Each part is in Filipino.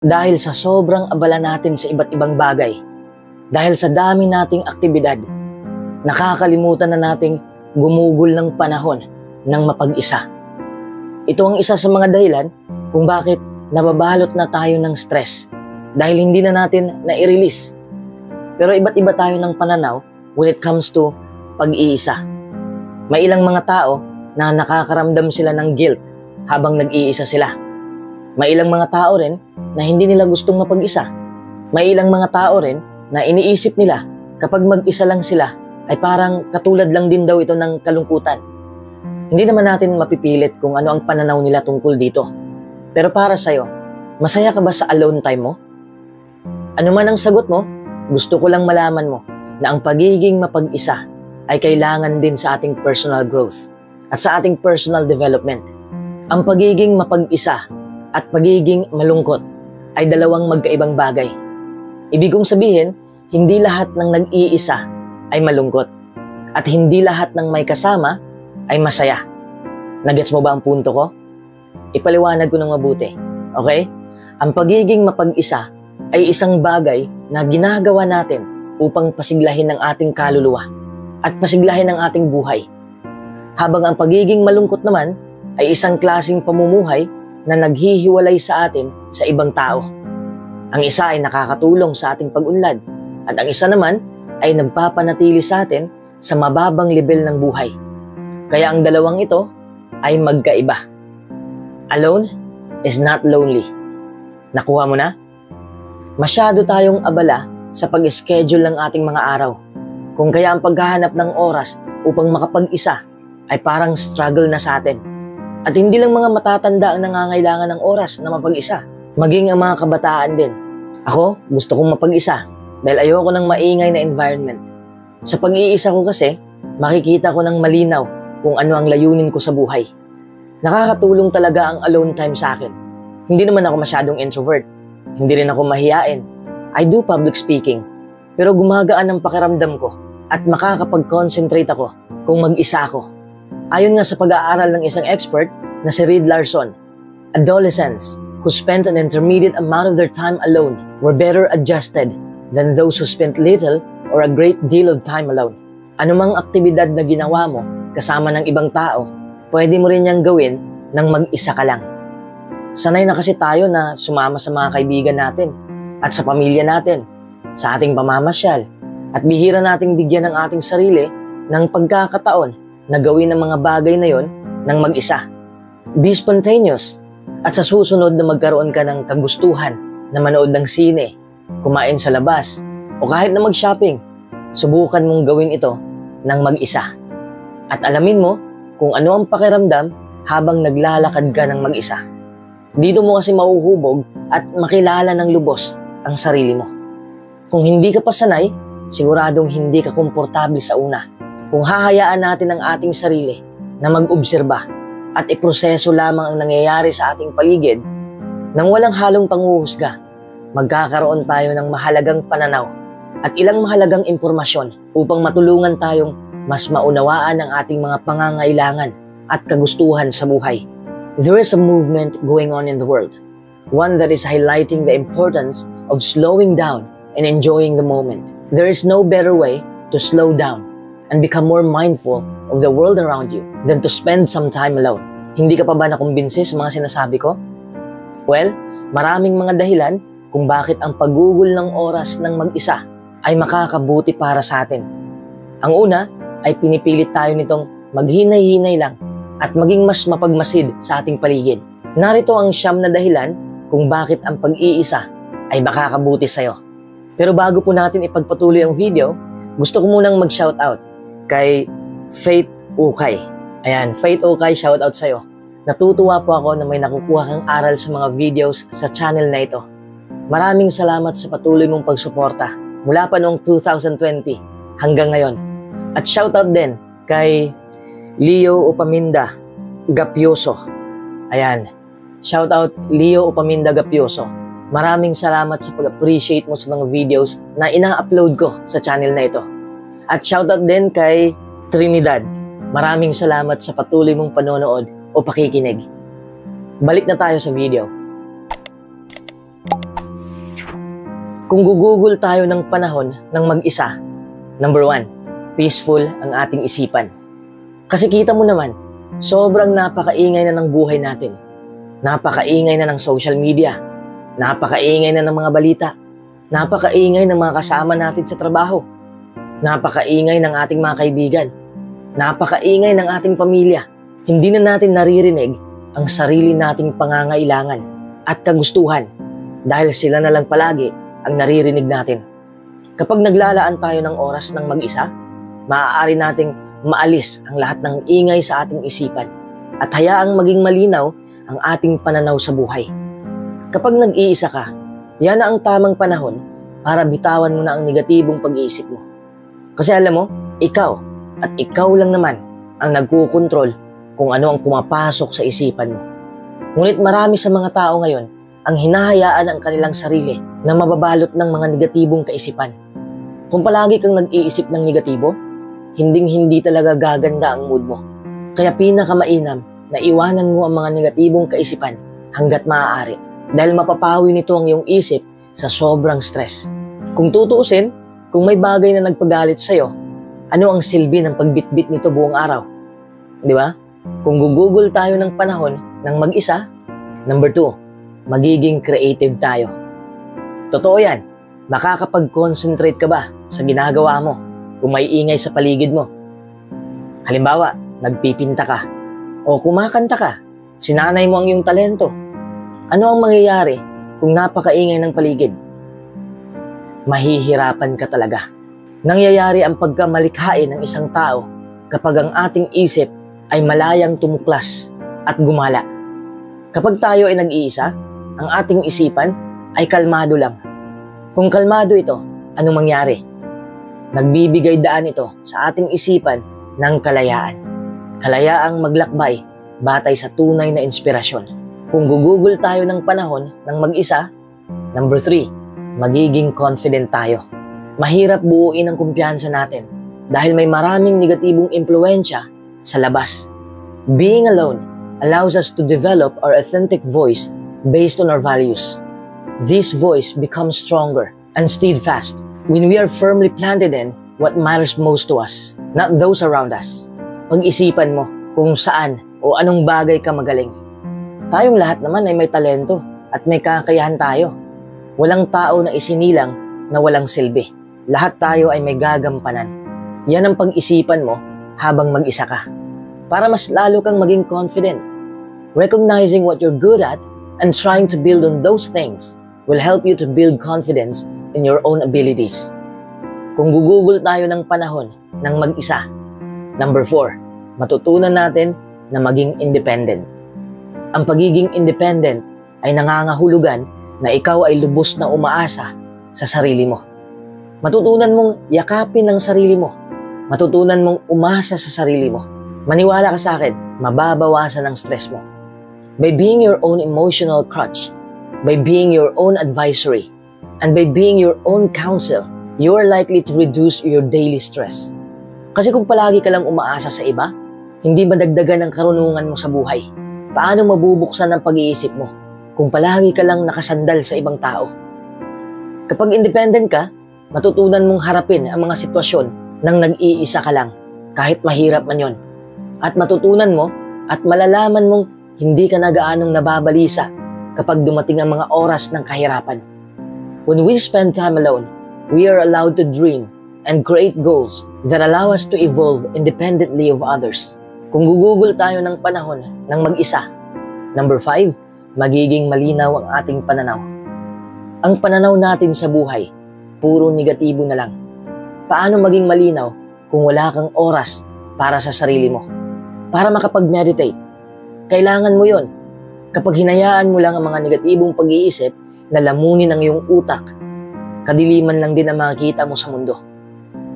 Dahil sa sobrang abala natin sa iba't ibang bagay, dahil sa dami nating aktibidad, nakakalimutan na nating gumugol ng panahon ng mapag-isa. Ito ang isa sa mga dahilan kung bakit nababalot na tayo ng stress dahil hindi na natin na-release. Pero iba't iba tayo ng pananaw when it comes to pag-iisa. May ilang mga tao na nakakaramdam sila ng guilt habang nag-iisa sila. May ilang mga tao rin na hindi nila gustong mapag-isa. May ilang mga tao rin na iniisip nila kapag mag-isa lang sila ay parang katulad lang din daw ito ng kalungkutan. Hindi naman natin mapipilit kung ano ang pananaw nila tungkol dito. Pero para sa'yo, masaya ka ba sa alone time mo? Ano man ang sagot mo, gusto ko lang malaman mo na ang pagiging mapag-isa ay kailangan din sa ating personal growth at sa ating personal development. Ang pagiging mapag-isa at pagiging malungkot ay dalawang magkaibang bagay. Ibig kong sabihin, hindi lahat ng nag-iisa ay malungkot at hindi lahat ng may kasama ay masaya. Nagets mo ba ang punto ko? Ipaliwanag ko ng mabuti. Okay? Ang pagiging mapag-isa ay isang bagay na ginagawa natin upang pasiglahin ang ating kaluluwa at pasiglahin ang ating buhay. Habang ang pagiging malungkot naman ay isang klaseng pamumuhay na naghihiwalay sa atin sa ibang tao. Ang isa ay nakakatulong sa ating pag-unlad at ang isa naman ay nagpapanatili sa atin sa mababang level ng buhay. Kaya ang dalawang ito ay magkaiba. Alone is not lonely. Nakuha mo na? Masyado tayong abala sa pag-schedule ng ating mga araw. Kung kaya ang paghahanap ng oras upang makapag-isa ay parang struggle na sa atin. At hindi lang mga matatanda ang nangangailangan ng oras na mapag-isa. Maging ang mga kabataan din. Ako, gusto kong mapag-isa dahil ayoko ng maingay na environment. Sa pag-iisa ko kasi, makikita ko ng malinaw kung ano ang layunin ko sa buhay. Nakakatulong talaga ang alone time sa akin. Hindi naman ako masyadong introvert. Hindi rin ako mahiyain. I do public speaking. Pero gumagaan ang pakiramdam ko at makakapag-concentrate ako kung mag-isa ako. Ayon nga sa pag-aaral ng isang expert na si Reed Larson, adolescents who spent an intermediate amount of their time alone were better adjusted than those who spent little or a great deal of time alone. Anumang aktibidad na ginawa mo kasama ng ibang tao, pwede mo rin niyang gawin nang mag-isa ka lang. Sanay na kasi tayo na sumama sa mga kaibigan natin at sa pamilya natin, sa ating pamamasyal, at bihira nating bigyan ng ating sarili ng pagkakataon na gawin ang mga bagay na yon nang mag-isa. Be spontaneous at sa susunod na magkaroon ka ng kagustuhan na manood ng sine, kumain sa labas, o kahit na mag-shopping, subukan mong gawin ito nang mag-isa. At alamin mo kung ano ang pakiramdam habang naglalakad ka ng mag-isa. Dito mo kasi mauhubog at makilala ng lubos ang sarili mo. Kung hindi ka pa sanay, siguradong hindi ka komportable sa una. Kung hahayaan natin ang ating sarili na mag-obserba at iproseso lamang ang nangyayari sa ating paligid, nang walang halong panghuhusga, magkakaroon tayo ng mahalagang pananaw at ilang mahalagang impormasyon upang matulungan tayong mas maunawaan ang ating mga pangangailangan at kagustuhan sa buhay. There is a movement going on in the world, one that is highlighting the importance of slowing down and enjoying the moment. There is no better way to slow down and become more mindful of the world around you than to spend some time alone. Hindi ka pa ba nakumbinsi sa mga sinasabi ko? Well, maraming mga dahilan kung bakit ang paggugol ng oras ng mag-isa ay makakabuti para sa atin. Ang una ay pinipilit tayo nitong maghinay-hinay lang at maging mas mapagmasid sa ating paligid. Narito ang 9 na dahilan kung bakit ang pag-iisa ay makakabuti sa'yo. Pero bago po natin ipagpatuloy ang video, gusto ko munang mag-shoutout kay Faith Ukay. Ayan, Faith Ukay, shoutout sa'yo. Natutuwa po ako na may nakukuha kang aral sa mga videos sa channel na ito. Maraming salamat sa patuloy mong pagsuporta mula pa noong 2020 hanggang ngayon. At shoutout din kay Leo Upaminda Gapioso. Ayan, shoutout Leo Upaminda Gapioso. Maraming salamat sa pag-appreciate mo sa mga videos na ina-upload ko sa channel na ito. At shoutout din kay Trinidad. Maraming salamat sa patuloy mong panonood o pakikinig. Balik na tayo sa video. Kung gugugol tayo ng panahon ng mag-isa, number 1, peaceful ang ating isipan. Kasi kita mo naman, sobrang napakaingay na ng buhay natin. Napakaingay na ng social media. Napakaingay na ng mga balita. Napakaingay ng mga kasama natin sa trabaho. Napakaingay ng ating mga kaibigan. Napakaingay ng ating pamilya. Hindi na natin naririnig ang sarili nating pangangailangan at kagustuhan dahil sila na lang palagi ang naririnig natin. Kapag naglalaan tayo ng oras ng mag-isa, maaari nating maalis ang lahat ng ingay sa ating isipan at hayaang maging malinaw ang ating pananaw sa buhay. Kapag nag-iisa ka, yan na ang tamang panahon para bitawan mo na ang negatibong pag-iisip mo. Kasi alam mo, ikaw at ikaw lang naman ang nagkukontrol kung ano ang pumapasok sa isipan mo. Ngunit marami sa mga tao ngayon ang hinahayaan ang kanilang sarili na mababalot ng mga negatibong kaisipan. Kung palagi kang nag-iisip ng negatibo, hinding-hindi talaga gaganda ang mood mo. Kaya pinakamainam na iwanan mo ang mga negatibong kaisipan hanggat maaari dahil mapapawi nito ang iyong isip sa sobrang stress. Kung tutuusin, kung may bagay na nagpagalit sa'yo, ano ang silbi ng pagbitbit nito buong araw? Di ba? Kung gugugol tayo ng panahon ng mag-isa, number 2, magiging creative tayo. Totoo yan, makakapag-concentrate ka ba sa ginagawa mo kung may ingay sa paligid mo? Halimbawa, nagpipinta ka o kumakanta ka, sinanay mo ang iyong talento. Ano ang mangyayari kung napakaingay ng paligid? Mahihirapan ka talaga. Nangyayari ang pagkamalikhain ng isang tao kapag ang ating isip ay malayang tumuklas at gumala. Kapag tayo ay nag-iisa, ang ating isipan ay kalmado lang. Kung kalmado ito, anong mangyari? Nagbibigay daan ito sa ating isipan ng kalayaan. Kalayaang maglakbay batay sa tunay na inspirasyon. Kung gugugol tayo ng panahon ng mag-isa, number 3, magiging confident tayo. Mahirap buuin ang kumpiyansa natin dahil may maraming negatibong impluwensya sa labas. Being alone allows us to develop our authentic voice based on our values. This voice becomes stronger and steadfast when we are firmly planted in what matters most to us, not those around us. Pag-isipan mo kung saan o anong bagay ka magaling. Tayong lahat naman ay may talento at may kakayahan tayo. Walang tao na isinilang na walang silbi. Lahat tayo ay may gagampanan. Yan ang pag-isipan mo habang mag-isa ka. Para mas lalo kang maging confident. Recognizing what you're good at and trying to build on those things will help you to build confidence in your own abilities. Kung gugugol tayo ng panahon ng mag-isa, number 4, matutunan natin na maging independent. Ang pagiging independent ay nangangahulugan na ikaw ay lubos na umaasa sa sarili mo. Matutunan mong yakapin ang sarili mo. Matutunan mong umasa sa sarili mo. Maniwala ka sa akin, mababawasan ang stress mo. By being your own emotional crutch, by being your own advisory, and by being your own counsel, you are likely to reduce your daily stress. Kasi kung palagi ka lang umaasa sa iba, hindi madagdagan ang karunungan mo sa buhay. Paano mabubuksan ang pag-iisip mo kung palagi ka lang nakasandal sa ibang tao? Kapag independent ka, matutunan mong harapin ang mga sitwasyon nang nag-iisa ka lang, kahit mahirap man yon. At matutunan mo at malalaman mong hindi ka na gaanong nababalisa kapag dumating ang mga oras ng kahirapan. When we spend time alone, we are allowed to dream and create goals that allow us to evolve independently of others. Kung gugugol tayo ng panahon ng mag-isa, number 5, magiging malinaw ang ating pananaw. Ang pananaw natin sa buhay, puro negatibo na lang. Paano maging malinaw kung wala kang oras para sa sarili mo? Para makapag-meditate, kailangan mo yon. Kapag hinayaan mo lang ang mga negatibong pag-iisip na lamunin ang iyong utak, kadiliman lang din ang makikita mo sa mundo.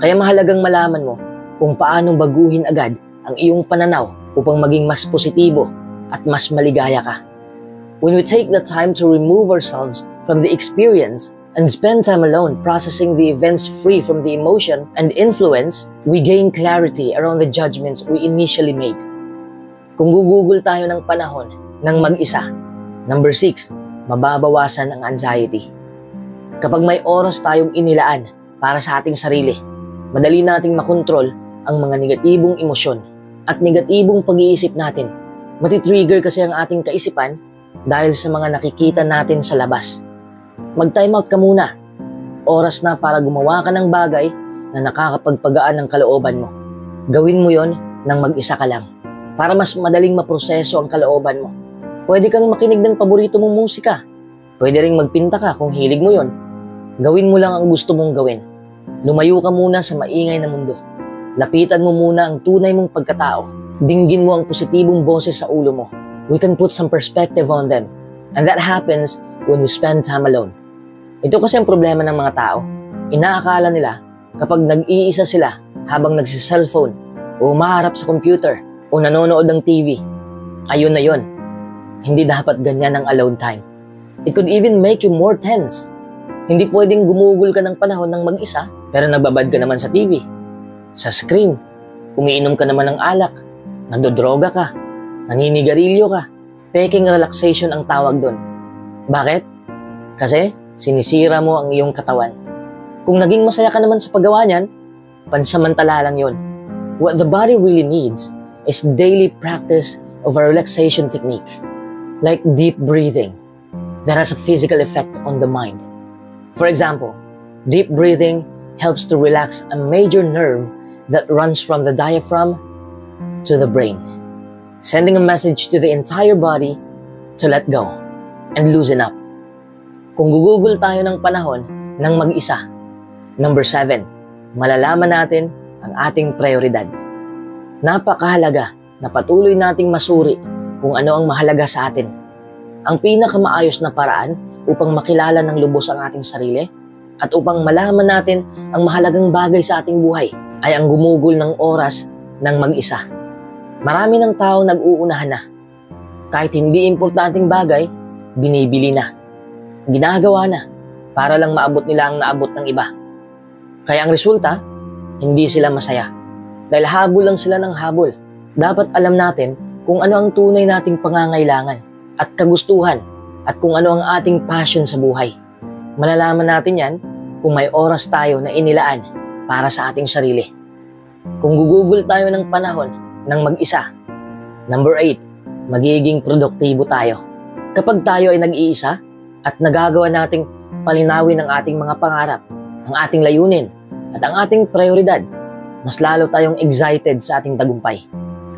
Kaya mahalagang malaman mo kung paano baguhin agad ang iyong pananaw upang maging mas positibo at mas maligaya ka. When we take the time to remove ourselves from the experience and spend time alone processing the events free from the emotion and influence, we gain clarity around the judgments we initially made. Kung gugugol tayo ng panahon ng mag-isa, number 6, mababawasan ang anxiety. Kapag may oras tayong inilaan para sa ating sarili, madali nating makontrol ang mga negatibong emosyon at negatibong pag-iisip natin. Matitrigger kasi ang ating kaisipan dahil sa mga nakikita natin sa labas. Mag-time out ka muna. Oras na para gumawa ka ng bagay na nakakapagpagaan ng kalooban mo. Gawin mo yon nang mag-isa ka lang para mas madaling maproseso ang kalooban mo. Pwede kang makinig ng paborito mong musika. Pwede ring magpinta ka kung hilig mo yon. Gawin mo lang ang gusto mong gawin. Lumayo ka muna sa maingay na mundo. Lapitan mo muna ang tunay mong pagkatao. Dinggin mo ang positibong boses sa ulo mo. We can put some perspective on them. And that happens when we spend time alone. Ito kasi ang problema ng mga tao. Inaakala nila kapag nag-iisa sila habang nagsi-cellphone o umaharap sa computer o nanonood ng TV, ayun na yun. Hindi dapat ganyan ang alone time. It could even make you more tense. Hindi pwedeng gumugol ka ng panahon ng mag-isa pero nagbabad ka naman sa TV, sa screen, umiinom ka naman ng alak, nagdodroga ka, naninigarilyo ka. Peking relaxation ang tawag doon. Bakit? Kasi sinisira mo ang iyong katawan. Kung naging masaya ka naman sa paggawa niyan, pansamantala lang yun. What the body really needs is daily practice of a relaxation technique, like deep breathing, that has a physical effect on the mind. For example, deep breathing helps to relax a major nerve that runs from the diaphragm to the brain, sending a message to the entire body to let go and loosen up. Kung gugugol tayo ng panahon ng mag-isa, number 7, malalaman natin ang ating prioridad. Napakahalaga na patuloy nating masuri kung ano ang mahalaga sa atin. Ang pinakamaayos na paraan upang makilala ng lubos ang ating sarili at upang malaman natin ang mahalagang bagay sa ating buhay ay ang gumugol ng oras ng mag-isa. Marami ng tao nag-uunahan na. Kahit hindi importanteng bagay, binibili na. Ginagawa na para lang maabot nila ang naabot ng iba. Kaya ang resulta, hindi sila masaya. Dahil habol lang sila ng habol. Dapat alam natin kung ano ang tunay nating pangangailangan at kagustuhan at kung ano ang ating passion sa buhay. Malalaman natin yan kung may oras tayo na inilaan para sa ating sarili. Kung gugugol tayo ng panahon ng mag-isa. Number 8, magiging produktibo tayo. Kapag tayo ay nag-iisa at nagagawa nating palinawin ang ating mga pangarap, ang ating layunin, at ang ating prioridad, mas lalo tayong excited sa ating tagumpay.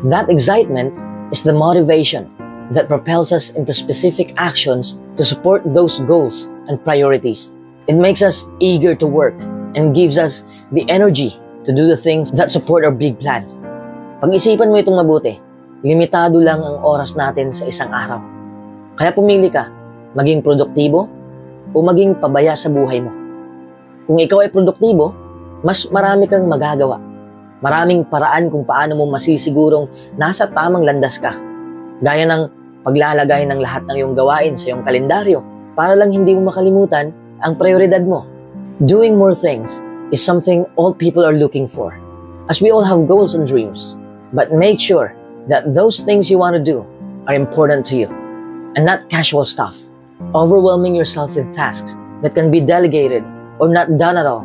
That excitement is the motivation that propels us into specific actions to support those goals and priorities. It makes us eager to work and gives us the energy to do the things that support our big plan. Pag-isipan mo itong mabuti, limitado lang ang oras natin sa isang araw. Kaya pumili ka, maging produktibo o maging pabaya sa buhay mo. Kung ikaw ay produktibo, mas marami kang magagawa. Maraming paraan kung paano mo masisigurong nasa tamang landas ka. Gaya ng paglalagay ng lahat ng iyong gawain sa iyong kalendaryo para lang hindi mo makalimutan ang prioridad mo. Doing more things is something all people are looking for, as we all have goals and dreams. But make sure that those things you want to do are important to you and not casual stuff. Overwhelming yourself with tasks that can be delegated or not done at all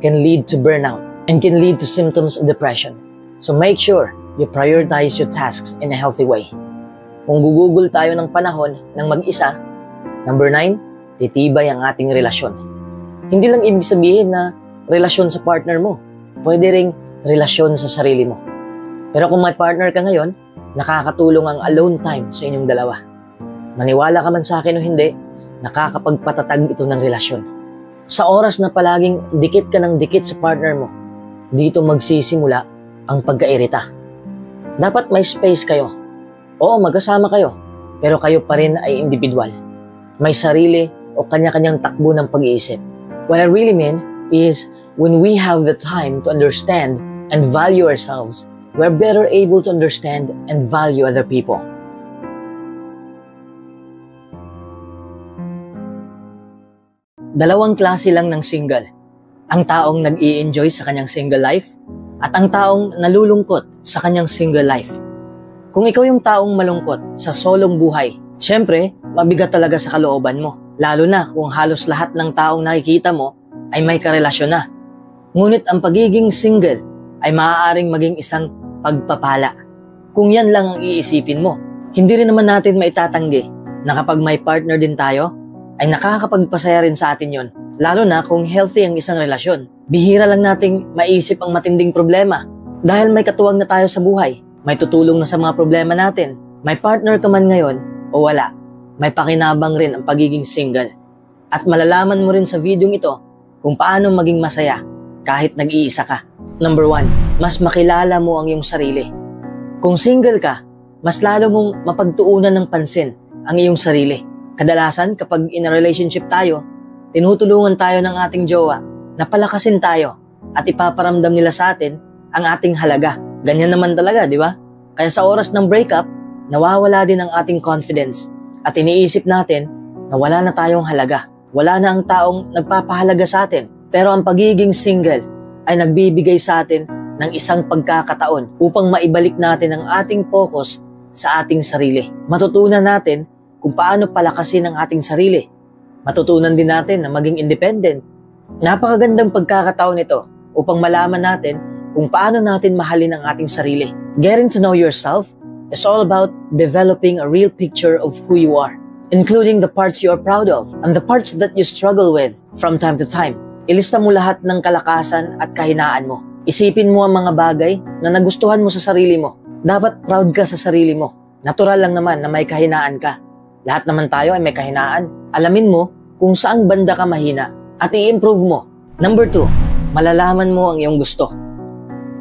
can lead to burnout and can lead to symptoms of depression. So make sure you prioritize your tasks in a healthy way. Kung gugugol tayo ng panahon ng mag-isa, number 9, titibay ang ating relasyon. Hindi lang ibig sabihin na relasyon sa partner mo. Pwede ring relasyon sa sarili mo. Pero kung may partner ka ngayon, nakakatulong ang alone time sa inyong dalawa. Maniwala ka man sa akin o hindi, nakakapagpatatag ito ng relasyon. Sa oras na palaging dikit ka ng dikit sa partner mo, dito magsisimula ang pagkairita. Dapat may space kayo. Oo, magkasama kayo, pero kayo pa rin ay individual. May sarili o kanya-kanyang takbo ng pag-iisip. What I really mean is when we have the time to understand and value ourselves, we're better able to understand and value other people. Dalawang klase lang ng single. Ang taong nag-i-enjoy sa kanyang single life at ang taong nalulungkot sa kanyang single life. Kung ikaw yung taong malungkot sa solong buhay, syempre, mabigat talaga sa kalooban mo. lalo na kung halos lahat ng taong nakikita mo ay may karelasyon na. Ngunit ang pagiging single ay maaaring maging isang pagpapala. Kung yan lang ang iisipin mo, hindi rin naman natin maitatanggi na kapag may partner din tayo, ay nakakapagpasaya rin sa atin yon. Lalo na kung healthy ang isang relasyon. Bihira lang nating maisip ang matinding problema dahil may katuwang na tayo sa buhay. May tutulong na sa mga problema natin. May partner ka man ngayon o wala, may pakinabang rin ang pagiging single. At malalaman mo rin sa videong ito kung paano maging masaya kahit nag-iisa ka. Number 1, mas makilala mo ang iyong sarili. Kung single ka, mas lalo mong mapagtuunan ng pansin ang iyong sarili. Kadalasan kapag in a relationship tayo, tinutulungan tayo ng ating jowa na palakasin tayo at ipaparamdam nila sa atin ang ating halaga. Ganyan naman talaga, di ba? Kaya sa oras ng breakup, nawawala din ang ating confidence at iniisip natin na wala na tayong halaga. Wala na ang taong nagpapahalaga sa atin. Pero ang pagiging single ay nagbibigay sa atin ng isang pagkakataon upang maibalik natin ang ating focus sa ating sarili. Matutunan natin kung paano palakasin ang ating sarili. Matutunan din natin na maging independent. Napakagandang pagkakataon ito upang malaman natin kung paano natin mahalin ang ating sarili. Getting to know yourself is all about developing a real picture of who you are, including the parts you are proud of and the parts that you struggle with from time to time. Ilista mo lahat ng kalakasan at kahinaan mo. Isipin mo ang mga bagay na nagustuhan mo sa sarili mo. Dapat proud ka sa sarili mo. Natural lang naman na may kahinaan ka. Lahat naman tayo ay may kahinaan. Alamin mo kung saang banda ka mahina at i-improve mo. Number 2, malalaman mo ang iyong gusto.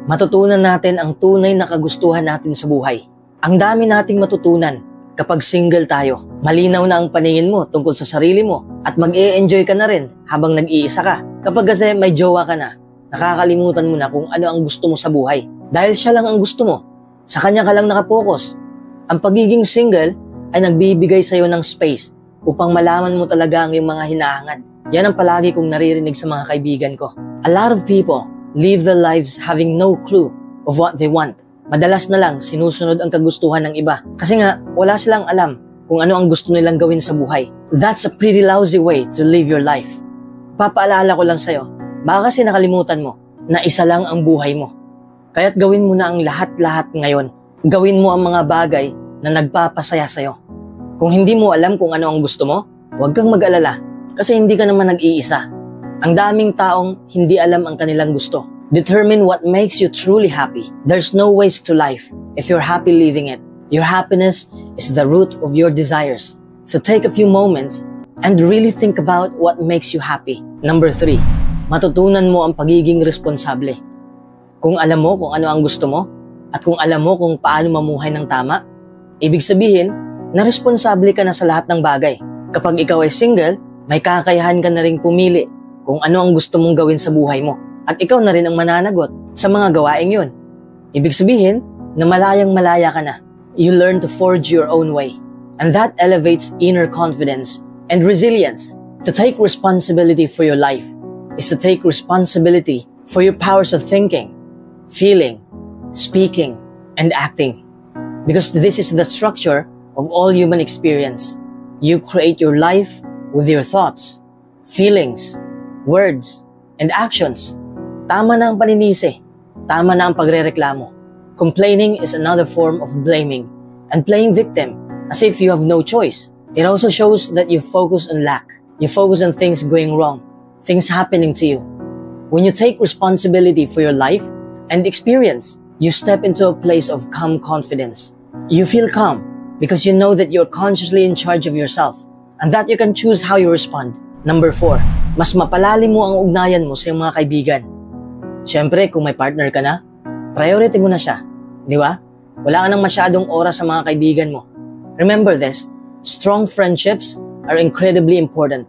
Matutunan natin ang tunay na kagustuhan natin sa buhay. Ang dami nating matutunan kapag single tayo. Malinaw na ang paningin mo tungkol sa sarili mo at mag-e-enjoy ka na rin habang nag-iisa ka. Kapag kasi may jowa ka na, nakakalimutan mo na kung ano ang gusto mo sa buhay. Dahil siya lang ang gusto mo, sa kanya ka lang nakapokus. Ang pagiging single ay nagbibigay sa'yo ng space upang malaman mo talaga ang iyong mga hinahangad. Yan ang palagi kong naririnig sa mga kaibigan ko. A lot of people live their lives having no clue of what they want. Madalas na lang sinusunod ang kagustuhan ng iba. Kasi nga, wala silang alam kung ano ang gusto nilang gawin sa buhay. That's a pretty lousy way to live your life. Papaalala ko lang sa'yo, baka kasi nakalimutan mo na isa lang ang buhay mo. Kaya't gawin mo na ang lahat-lahat ngayon. Gawin mo ang mga bagay na nagpapasaya sa'yo. Kung hindi mo alam kung ano ang gusto mo, huwag kang mag-alala kasi hindi ka naman nag-iisa. Ang daming taong hindi alam ang kanilang gusto. Determine what makes you truly happy. There's no waste to life if you're happy living it. Your happiness is the root of your desires. So take a few moments and really think about what makes you happy. Number 3, matutunan mo ang pagiging responsable. Kung alam mo kung ano ang gusto mo at kung alam mo kung paano mamuhay ng tama, ibig sabihin na responsable ka na sa lahat ng bagay. Kapag ikaw ay single, may kakayahan ka na ring pumili kung ano ang gusto mong gawin sa buhay mo. At ikaw na rin ang mananagot sa mga gawaing yun. Ibig sabihin na malayang-malaya ka na. You learn to forge your own way. And that elevates inner confidence and resilience. To take responsibility for your life is to take responsibility for your powers of thinking, feeling, speaking, and acting. Because this is the structure of all human experience. You create your life with your thoughts, feelings, words, and actions. Tama na ang paninisi. Tama na ang pagrereklamo. Complaining is another form of blaming and playing victim as if you have no choice. It also shows that you focus on lack. You focus on things going wrong, things happening to you. When you take responsibility for your life and experience, you step into a place of calm confidence. You feel calm because you know that you're consciously in charge of yourself and that you can choose how you respond. Number 4, mas mapalalim mo ang ugnayan mo sa iyong mga kaibigan. Siyempre, kung may partner ka na, priority mo na siya. Di ba? Wala ka nang masyadong oras sa mga kaibigan mo. Remember this, strong friendships are incredibly important.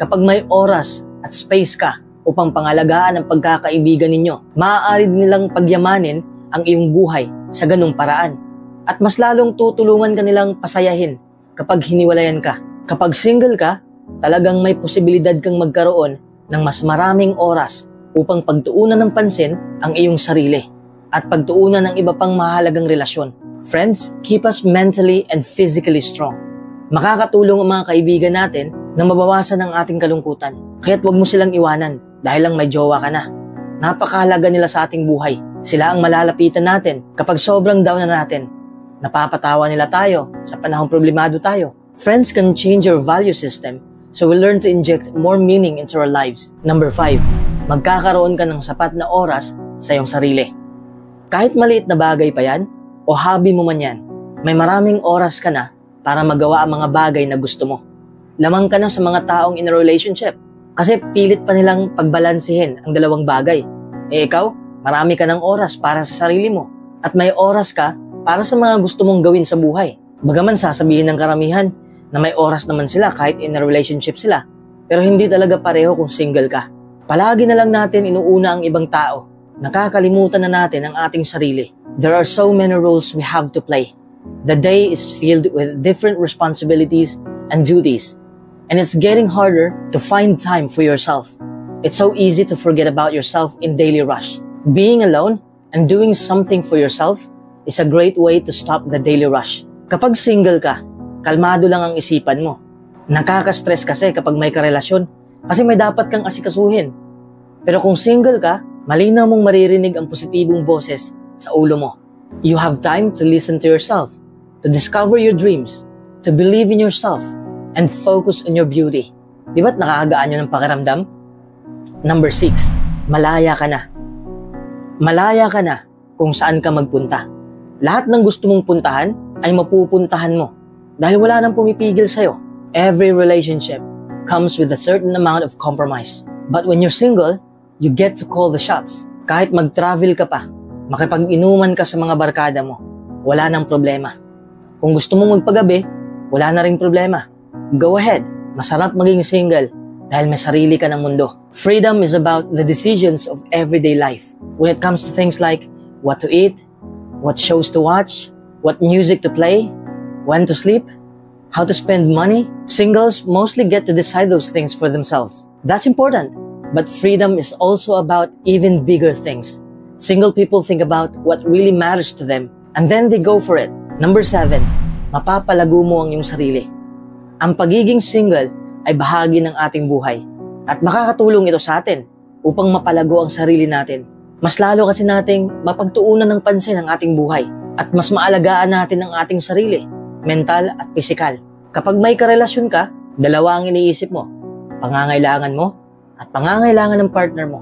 Kapag may oras at space ka upang pangalagaan ang pagkakaibigan ninyo, maaari nilang pagyamanin ang iyong buhay sa ganung paraan. At mas lalong tutulungan ka nilang pasayahin kapag hiniwalayan ka. Kapag single ka, talagang may posibilidad kang magkaroon ng mas maraming oras upang pagtuunan ng pansin ang iyong sarili at pagtuunan ng iba pang mahalagang relasyon. Friends, keep us mentally and physically strong. Makakatulong ang mga kaibigan natin na mabawasan ang ating kalungkutan. Kaya't huwag mo silang iwanan dahil lang may jowa ka na. Napakahalaga nila sa ating buhay. Sila ang malalapitan natin kapag sobrang down na natin. Napapatawa nila tayo sa panahong problemado tayo. Friends can change your value system, so we'll learn to inject more meaning into our lives. Number 5, magkakaroon ka ng sapat na oras sa iyong sarili. Kahit maliit na bagay pa yan, o hobby mo man yan, may maraming oras ka na para magawa ang mga bagay na gusto mo. Lamang ka na sa mga taong in a relationship kasi pilit pa nilang pagbalansihin ang dalawang bagay. Ikaw, marami ka ng oras para sa sarili mo at may oras ka para sa mga gusto mong gawin sa buhay. Bagaman sasabihin ng karamihan na may oras naman sila kahit in a relationship sila, pero hindi talaga pareho kung single ka. Palagi na lang natin inuuna ang ibang tao. Nakakalimutan na natin ang ating sarili. There are so many roles we have to play. The day is filled with different responsibilities and duties. And it's getting harder to find time for yourself. It's so easy to forget about yourself in daily rush. Being alone and doing something for yourself is a great way to stop the daily rush. Kapag single ka, kalmado lang ang isipan mo. Nakaka-stress kasi kapag may karelasyon kasi may dapat kang asikasuhin. Pero kung single ka, malinaw mong maririnig ang positibong boses sa ulo mo. You have time to listen to yourself, to discover your dreams, to believe in yourself, and focus on your beauty. Di ba't nakakagaan yun ng pakiramdam? Number 6, malaya ka na. Malaya ka na kung saan ka magpunta. Lahat ng gusto mong puntahan ay mapupuntahan mo dahil wala nang pumipigil sa'yo. Every relationship comes with a certain amount of compromise. But when you're single, you get to call the shots. Kahit mag-travel ka pa, makipag-inuman ka sa mga barkada mo, wala nang problema. Kung gusto mong magpagabi, wala na ring problema. Go ahead, masarap maging single dahil may sarili ka ng mundo. Freedom is about the decisions of everyday life. When it comes to things like what to eat, what shows to watch, what music to play, when to sleep, how to spend money, singles mostly get to decide those things for themselves. That's important, but freedom is also about even bigger things. Single people think about what really matters to them and then they go for it. Number 7, mapapalago mo ang iyong sarili. Ang pagiging single ay bahagi ng ating buhay at makakatulong ito sa atin upang mapalago ang sarili natin. Mas lalo kasi nating mapagtuunan ng pansin ang ating buhay at mas maalagaan natin ang ating sarili, mental at pisikal. Kapag may karelasyon ka, dalawa ang iniisip mo, pangangailangan mo at pangangailangan ng partner mo.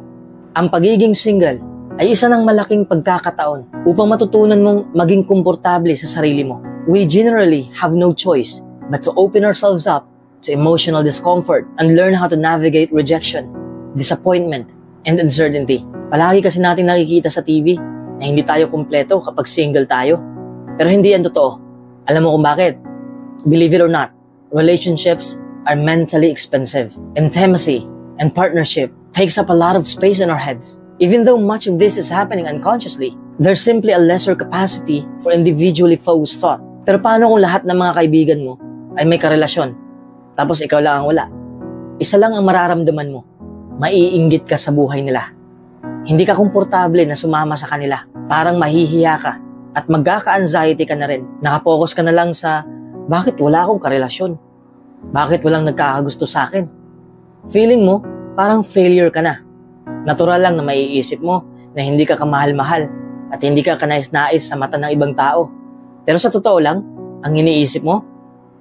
Ang pagiging single ay isa ng malaking pagkakataon upang matutunan mong maging komportable sa sarili mo. We generally have no choice but to open ourselves up to emotional discomfort and learn how to navigate rejection, disappointment, and uncertainty. Palagi kasi natin nakikita sa TV na hindi tayo kumpleto kapag single tayo. Pero hindi yan totoo. Alam mo kung bakit? Believe it or not, relationships are mentally expensive. Intimacy and partnership takes up a lot of space in our heads. Even though much of this is happening unconsciously, there's simply a lesser capacity for individually focused thought. Pero paano kung lahat ng mga kaibigan mo ay may karelasyon, tapos ikaw lang ang wala? Isa lang ang mararamdaman mo, maiinggit ka sa buhay nila. Hindi ka komportable na sumama sa kanila. Parang mahihiya ka at magkaka-anxiety ka na rin. Nakapokus ka na lang sa, bakit wala akong karelasyon? Bakit walang nagkakagusto sa akin? Feeling mo, parang failure ka na. Natural lang na maiisip mo na hindi ka kamahal-mahal at hindi ka kanais-nais sa mata ng ibang tao. Pero sa totoo lang, ang iniisip mo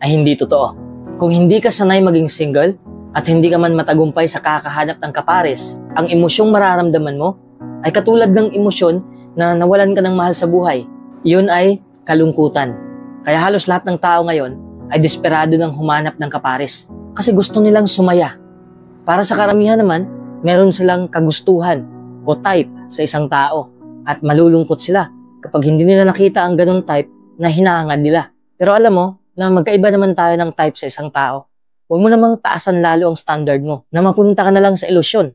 ay hindi totoo. Kung hindi ka sanay maging single at hindi ka man matagumpay sa kakahanap ng kapares, ang emosyong mararamdaman mo ay katulad ng emosyon na nawalan ka ng mahal sa buhay. Yun ay kalungkutan. Kaya halos lahat ng tao ngayon ay desperado ng humanap ng kapares kasi gusto nilang sumaya. Para sa karamihan naman, meron silang kagustuhan o type sa isang tao at malulungkot sila kapag hindi nila nakita ang ganong type na hinahangad nila. Pero alam mo na magkaiba naman tayo ng type sa isang tao. Huwag mo namang taasan lalo ang standard mo na mapunta ka na lang sa ilusyon.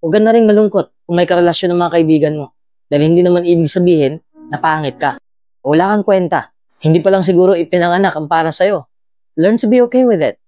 Huwag ka na rin malungkot kung may karelasyon ng mga kaibigan mo dahil hindi naman ibig sabihin na pangit ka. O wala kang kwenta. Hindi pa lang siguro ipinanganak ang para sa'yo. Learn to be okay with it.